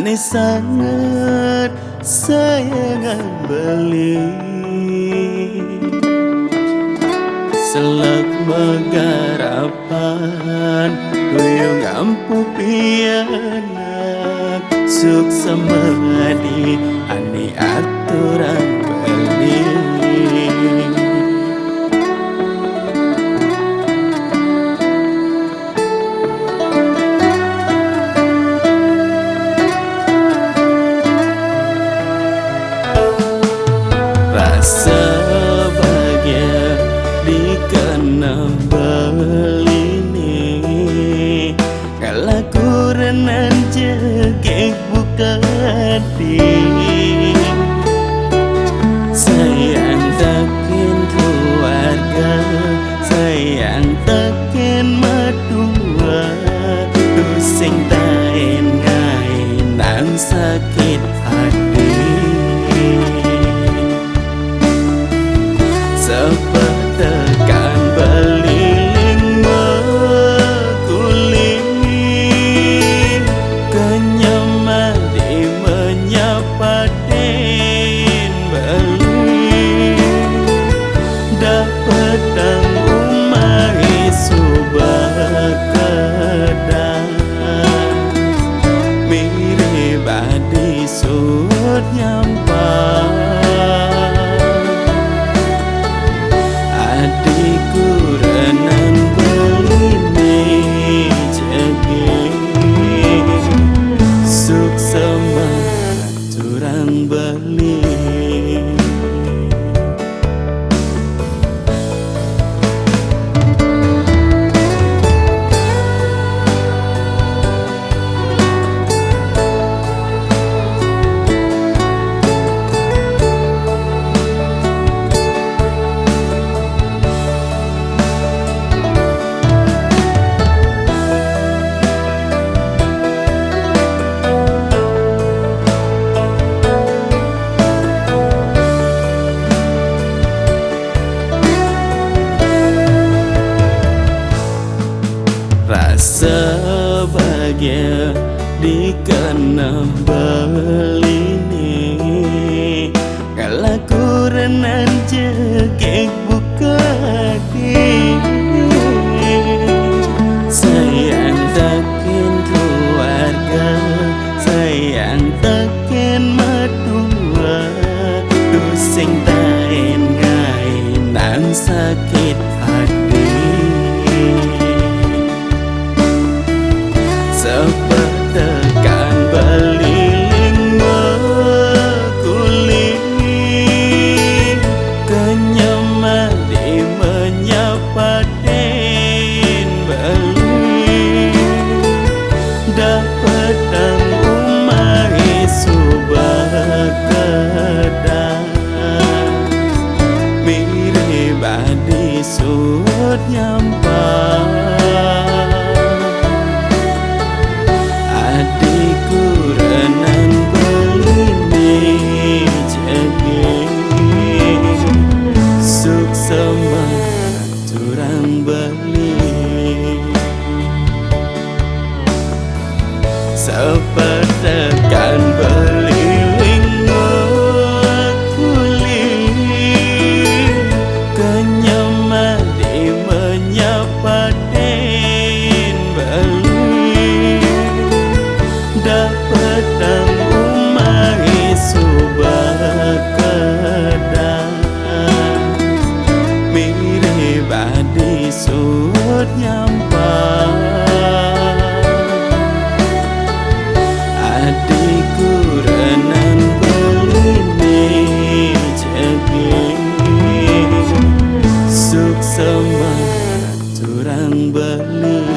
Ane sangat sayang beli selak megarapan duyung ampu pianak suk semadi ane aturan beli rasa bahagia dikena belini kalau kurenan jegek buka hati sayang takin keluarga sayang takin madua tusing tain ngain nang sakit hati tekan beliling mekuling kenyamadi menyapa den beli dapat dang umai subakadah mirip badi sud nyampah kurenan belini jegi suk semangat curang beli rasa bahagia dikena belini kalau kurenan jegek buka hati sayang takin keluarga sayang takin madua tusing tain ngain nang sakit hati tekan beliling mekuling kenyamadi menyapa den beli dapat dang umai subakadah mirip badi sud nyampah kurenan belini jegi suk semangat curang beli sepetekan beliling mekuling kenyamadi menyapa den beli dapat dang umai subakadah mirip badi sud nyampah adik kurenan belini jegi suk semangat curang beli